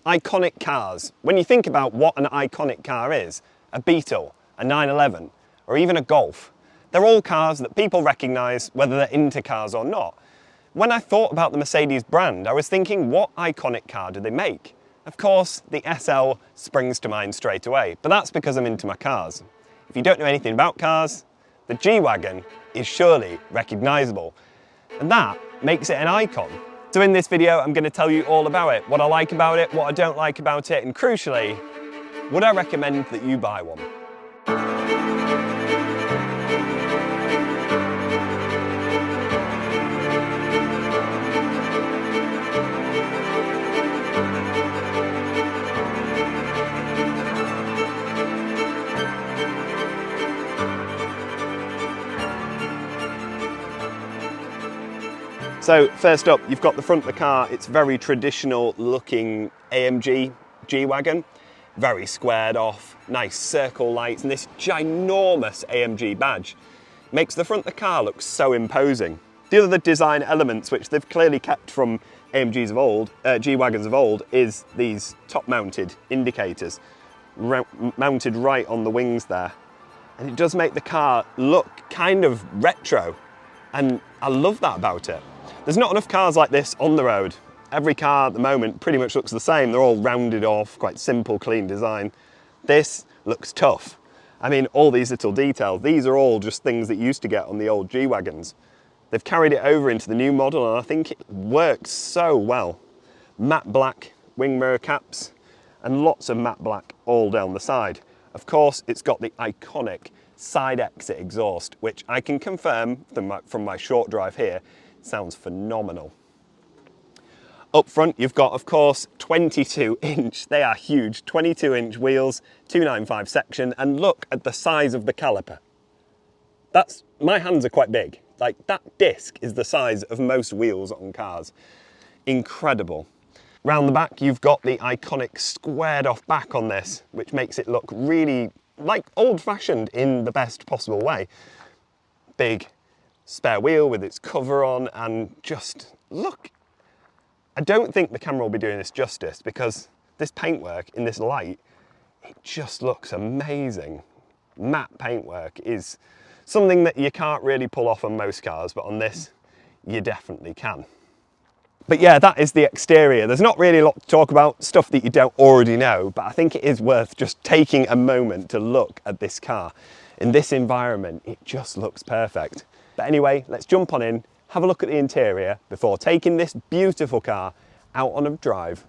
Iconic cars. When you think about what an iconic car is, a Beetle, a 911, or even a Golf, they're all cars that people recognise whether they're into cars or not. When I thought about the Mercedes brand, I was thinking, what iconic car do they make? Of course, the SL springs to mind straight away, but that's because I'm into my cars. If you don't know anything about cars, the G-Wagon is surely recognisable, and that makes it an icon. So in this video, I'm going to tell you all about it, what I like about it, what I don't like about it, and crucially, would I recommend that you buy one? So first up, you've got the front of the car. It's very traditional looking AMG G-Wagon, very squared off, nice circle lights, and this ginormous AMG badge makes the front of the car look so imposing. The other design elements, which they've clearly kept from AMGs of old, G-Wagons of old, is these top-mounted indicators, mounted right on the wings there. And it does make the car look kind of retro, and I love that about it. There's not enough cars like this on the road. Every car at the moment pretty much looks the same. They're all rounded off, quite simple, clean design. This looks tough. I mean, all these little details, these are all just things that you used to get on the old G-Wagons. They've carried it over into the new model, and I think it works so well. Matte black wing mirror caps, and lots of matte black all down the side. Of course, it's got the iconic side exit exhaust, which I can confirm from my short drive here, sounds phenomenal. Up front, you've got, of course, 22-inch, they are huge, 22-inch wheels, 295 section, and look at the size of the caliper. My hands are quite big. Like, that disc is the size of most wheels on cars. Incredible. Round the back, you've got the iconic squared off back on this, which makes it look really like old-fashioned in the best possible way. Big spare wheel with its cover on, and just look. I don't think the camera will be doing this justice, because this paintwork in this light, it just looks amazing. Matte paintwork is something that you can't really pull off on most cars, but on this, you definitely can. But yeah, that is the exterior. There's not really a lot to talk about, stuff that you don't already know, but I think it is worth just taking a moment to look at this car. In this environment, it just looks perfect. But anyway, let's jump on in, have a look at the interior before taking this beautiful car out on a drive.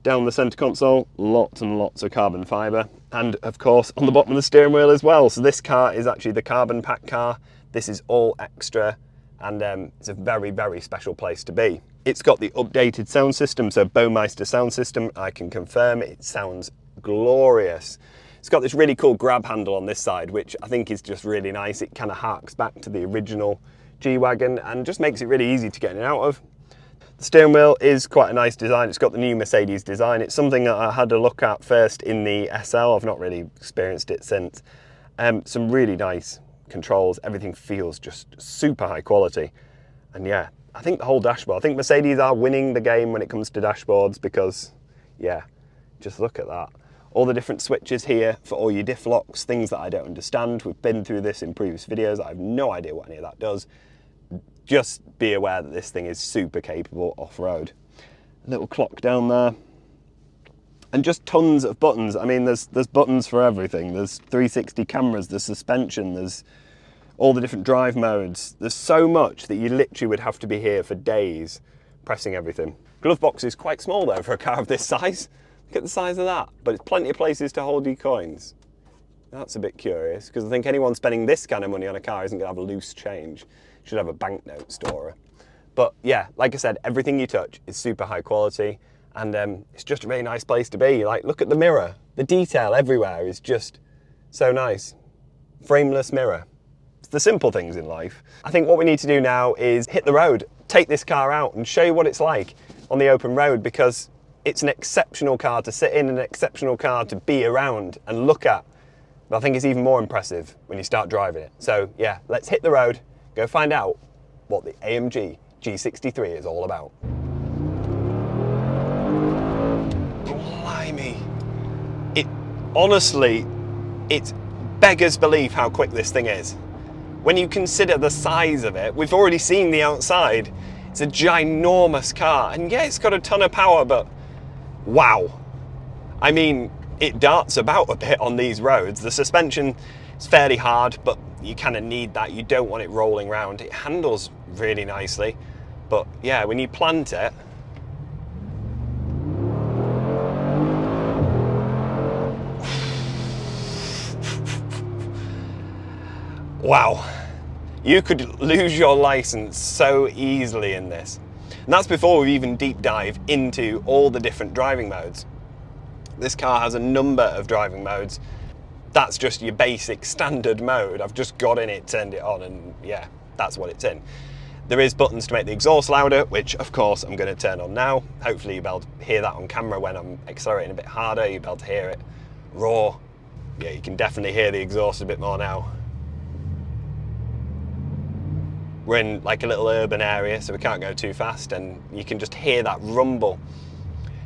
Down the centre console, lots and lots of carbon fibre, and of course on the bottom of the steering wheel as well. So this car is actually the carbon pack car. This is all extra, and it's a very, very special place to be. It's got the updated sound system, so Baumeister sound system. I can confirm it sounds glorious. It's got this really cool grab handle on this side, which I think is just really nice. It kind of harks back to the original G-Wagon and just makes it really easy to get in and out of. The steering wheel is quite a nice design. It's got the new Mercedes design. It's something that I had a look at first in the SL. I've not really experienced it since. Some really nice controls. Everything feels just super high quality. And yeah, I think the whole dashboard, I think Mercedes are winning the game when it comes to dashboards, because yeah, just look at that. All the different switches here for all your diff locks, things that I don't understand. We've been through this in previous videos. I have no idea what any of that does. Just be aware that this thing is super capable off-road. Little clock down there. And just tons of buttons. I mean, there's buttons for everything. There's 360 cameras, there's suspension, there's all the different drive modes. There's so much that you literally would have to be here for days pressing everything. Glove box is quite small though for a car of this size. Look at the size of that, but it's plenty of places to hold your coins. That's a bit curious, because I think anyone spending this kind of money on a car isn't going to have a loose change. Should have a banknote storer. But yeah, like I said, everything you touch is super high quality, and it's just a really nice place to be. Like, look at the mirror. The detail everywhere is just so nice. Frameless mirror. It's the simple things in life. I think what we need to do now is hit the road, take this car out and show you what it's like on the open road, because it's an exceptional car to sit in, an exceptional car to be around and look at. But I think it's even more impressive when you start driving it. So yeah, let's hit the road, go find out what the AMG G63 is all about. Honestly, it beggars belief how quick this thing is. When you consider the size of it, we've already seen the outside. It's a ginormous car, and yeah, it's got a ton of power, but wow. I mean, it darts about a bit on these roads. The suspension is fairly hard, but you kind of need that. You don't want it rolling around. It handles really nicely, but yeah, when you plant it, wow, you could lose your license so easily in this. And that's before we even deep dive into all the different driving modes. This car has a number of driving modes. That's just your basic standard mode. I've just got in it, turned it on, and yeah, that's what it's in. There is buttons to make the exhaust louder, which of course I'm going to turn on now. Hopefully you'll be able to hear that on camera when I'm accelerating a bit harder. You'll be able to hear it roar. Yeah, you can definitely hear the exhaust a bit more now. We're in like a little urban area, so we can't go too fast, and you can just hear that rumble.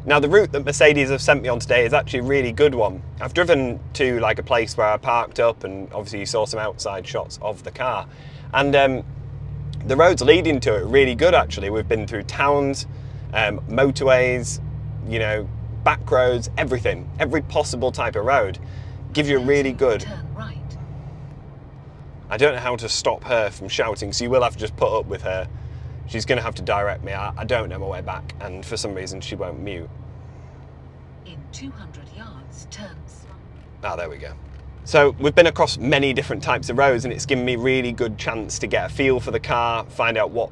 Now, the route that Mercedes have sent me on today is actually a really good one. I've driven to like a place where I parked up, and obviously you saw some outside shots of the car. And the roads leading to it are really good, actually. We've been through towns, motorways, you know, back roads, everything. Every possible type of road. Gives you a really good... Turn right. I don't know how to stop her from shouting, so you will have to just put up with her. She's going to have to direct me. I don't know my way back, and for some reason she won't mute. In 200 yards, turns. Ah, there we go. So we've been across many different types of roads, and it's given me a really good chance to get a feel for the car, find out what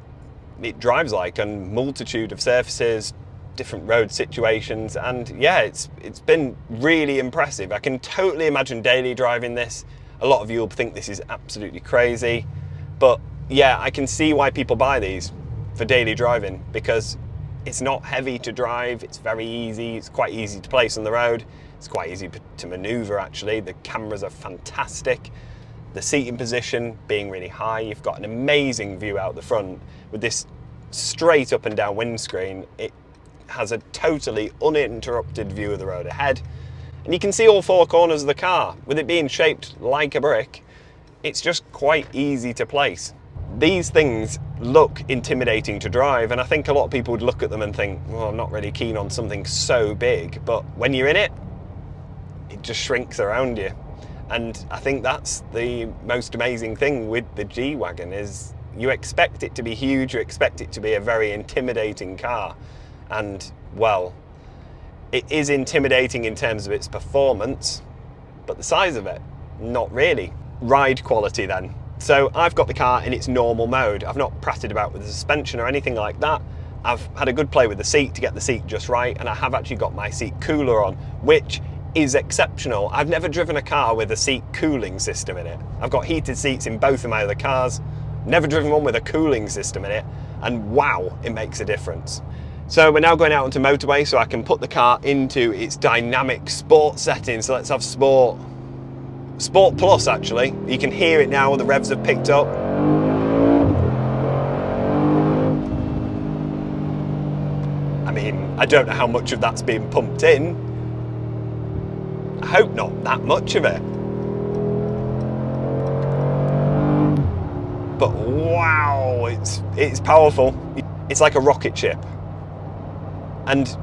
it drives like on multitude of surfaces, different road situations, and yeah, it's been really impressive. I can totally imagine daily driving this. A lot of you will think this is absolutely crazy, but yeah, I can see why people buy these for daily driving, because it's not heavy to drive, it's very easy, it's quite easy to place on the road, it's quite easy to maneuver actually, the cameras are fantastic, the seating position being really high, you've got an amazing view out the front with this straight up and down windscreen. It has a totally uninterrupted view of the road ahead, and you can see all four corners of the car. With it being shaped like a brick, it's just quite easy to place. These things look intimidating to drive, and I think a lot of people would look at them and think, well, I'm not really keen on something so big, but when you're in it, it just shrinks around you. And I think that's the most amazing thing with the G-Wagon, is you expect it to be huge, you expect it to be a very intimidating car, and well, it is intimidating in terms of its performance, but the size of it, not really. Ride quality then. So I've got the car in its normal mode. I've not pratted about with the suspension or anything like that. I've had a good play with the seat to get the seat just right, and I have actually got my seat cooler on, which is exceptional. I've never driven a car with a seat cooling system in it. I've got heated seats in both of my other cars, never driven one with a cooling system in it, and wow, it makes a difference. So we're now going out onto motorway so I can put the car into its dynamic sport setting. So let's have sport. Sport Plus, actually. You can hear it now, the revs have picked up. I mean, I don't know how much of that's being pumped in. I hope not that much of it. But wow, it's powerful. It's like a rocket ship. And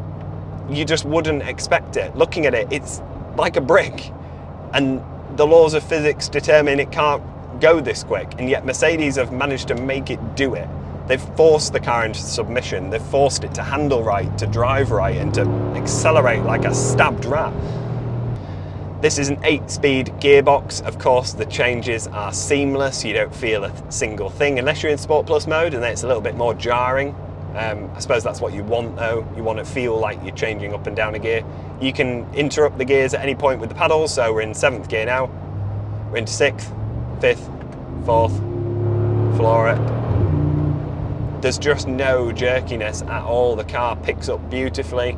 you just wouldn't expect it. Looking at it, it's like a brick. And the laws of physics determine it can't go this quick, and yet Mercedes have managed to make it do it. They've forced the car into submission, they've forced it to handle right, to drive right, and to accelerate like a stabbed rat. This is an 8-speed gearbox. Of course, the changes are seamless, you don't feel a single thing, unless you're in Sport Plus mode, and then it's a little bit more jarring. I suppose that's what you want though. You want to feel like you're changing up and down a gear. You can interrupt the gears at any point with the paddles, so we're in 7th gear now. We're into 6th, 5th, 4th, floor it. There's just no jerkiness at all. The car picks up beautifully.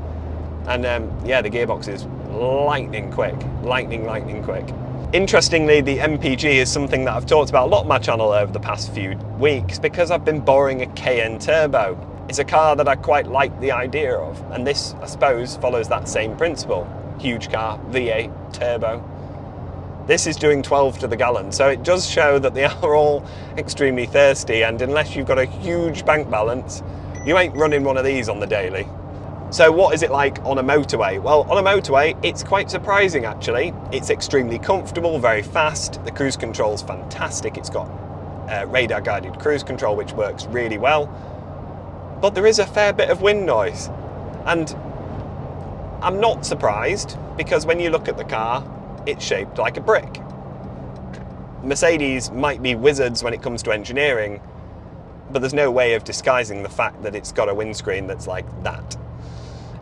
And yeah, the gearbox is lightning quick, lightning quick. Interestingly, the MPG is something that I've talked about a lot on my channel over the past few weeks because I've been borrowing a KN Turbo. It's a car that I quite like the idea of, and this, I suppose, follows that same principle. huge car, V8, turbo. This is doing 12 to the gallon, so it does show that they are all extremely thirsty, and unless you've got a huge bank balance, you ain't running one of these on the daily. So what is it like on a motorway? Well, on a motorway, it's quite surprising actually. It's extremely comfortable, very fast. The cruise control's fantastic. It's got radar guided cruise control, which works really well. But there is a fair bit of wind noise. And I'm not surprised, because when you look at the car, it's shaped like a brick. Mercedes might be wizards when it comes to engineering, but there's no way of disguising the fact that it's got a windscreen that's like that.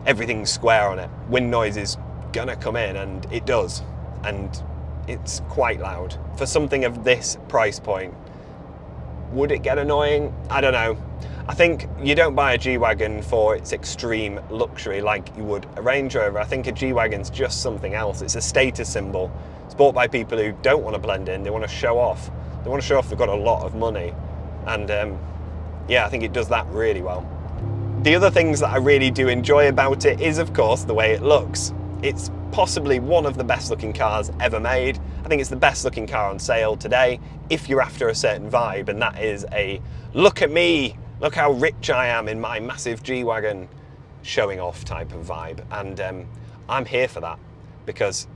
Everything's square on it. Wind noise is gonna come in, and it does. And it's quite loud. For something of this price point, would it get annoying? I don't know. I think you don't buy a G-Wagon for its extreme luxury like you would a Range Rover. I think a G-Wagon's just something else. It's a status symbol. It's bought by people who don't want to blend in. They want to show off. They want to show off they've got a lot of money. And yeah, I think it does that really well. The other things that I really do enjoy about it is, of course, the way it looks. It's possibly one of the best looking cars ever made. I think it's the best looking car on sale today, if you're after a certain vibe, and that is a look at me, look how rich I am in my massive G-Wagon, showing off type of vibe. And I'm here for that, because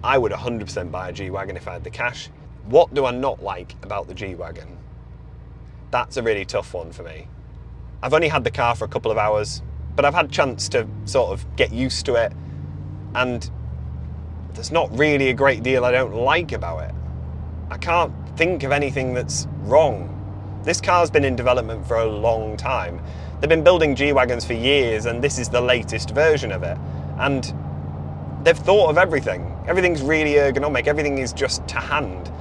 I would 100% buy a G-Wagon if I had the cash. What do I not like about the G-Wagon? That's a really tough one for me. I've only had the car for a couple of hours, but I've had a chance to sort of get used to it, and there's not really a great deal I don't like about it. I can't think of anything that's wrong. This car's been in development for a long time. They've been building G-Wagons for years, and this is the latest version of it. And they've thought of everything. Everything's really ergonomic. Everything is just to hand.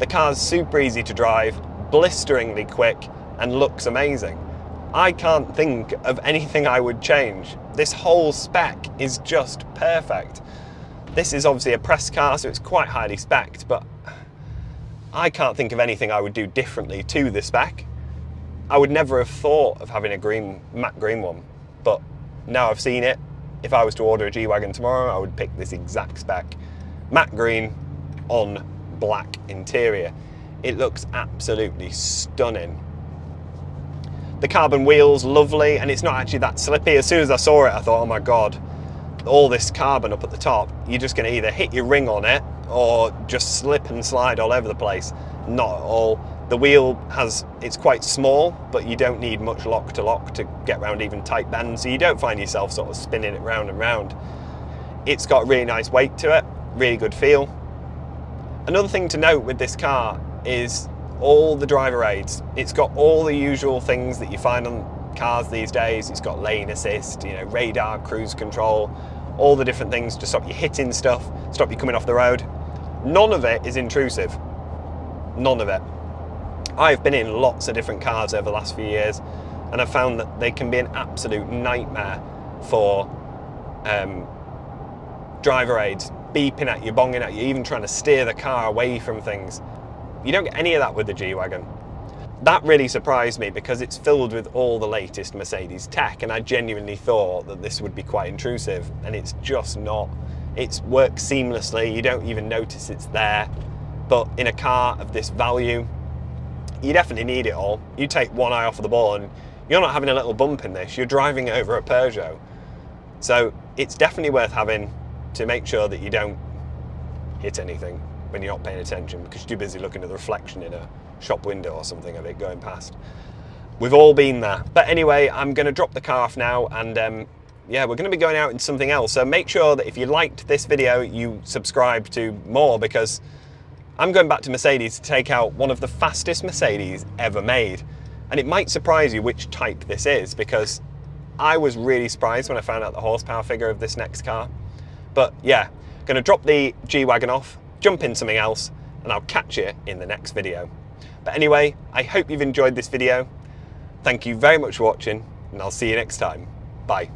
The car's super easy to drive, blisteringly quick, and looks amazing. I can't think of anything I would change. This whole spec is just perfect. This is obviously a press car, so it's quite highly specced, but I can't think of anything I would do differently to the spec. I would never have thought of having a matte green one, but now I've seen it. If I was to order a G-Wagon tomorrow, I would pick this exact spec. Matte green on black interior. It looks absolutely stunning. The carbon wheels, lovely, and it's not actually that slippy. As soon as I saw it, I thought, oh my God, all this carbon up at the top, you're just gonna either hit your ring on it or just slip and slide all over the place. Not at all. The wheel it's quite small, but you don't need much lock to get around even tight bends, so you don't find yourself sort of spinning it round and round. It's got a really nice weight to it, really good feel. Another thing to note with this car is all the driver aids. It's got all the usual things that you find on cars these days. It's got lane assist, you know, radar, cruise control, all the different things to stop you hitting stuff, stop you coming off the road. None of it is intrusive. None of it. I've been in lots of different cars over the last few years, and I've found that they can be an absolute nightmare for driver aids, beeping at you, bonging at you, even trying to steer the car away from things. You don't get any of that with the G-Wagon. That really surprised me, because it's filled with all the latest Mercedes tech, and I genuinely thought that this would be quite intrusive, and it's just not. It works seamlessly, you don't even notice it's there. But in a car of this value, you definitely need it all. You take one eye off of the ball and you're not having a little bump in this, you're driving over a Peugeot. So it's definitely worth having to make sure that you don't hit anything when you're not paying attention, because you're too busy looking at the reflection in a shop window or something of it going past. We've all been there. But anyway, I'm going to drop the car off now, and yeah, we're going to be going out in something else. So make sure that if you liked this video, you subscribe to more, because I'm going back to Mercedes to take out one of the fastest Mercedes ever made. And it might surprise you which type this is, because I was really surprised when I found out the horsepower figure of this next car. But yeah, going to drop the G-Wagon off, jump in something else, and I'll catch you in the next video. But anyway, I hope you've enjoyed this video. Thank you very much for watching, and I'll see you next time. Bye.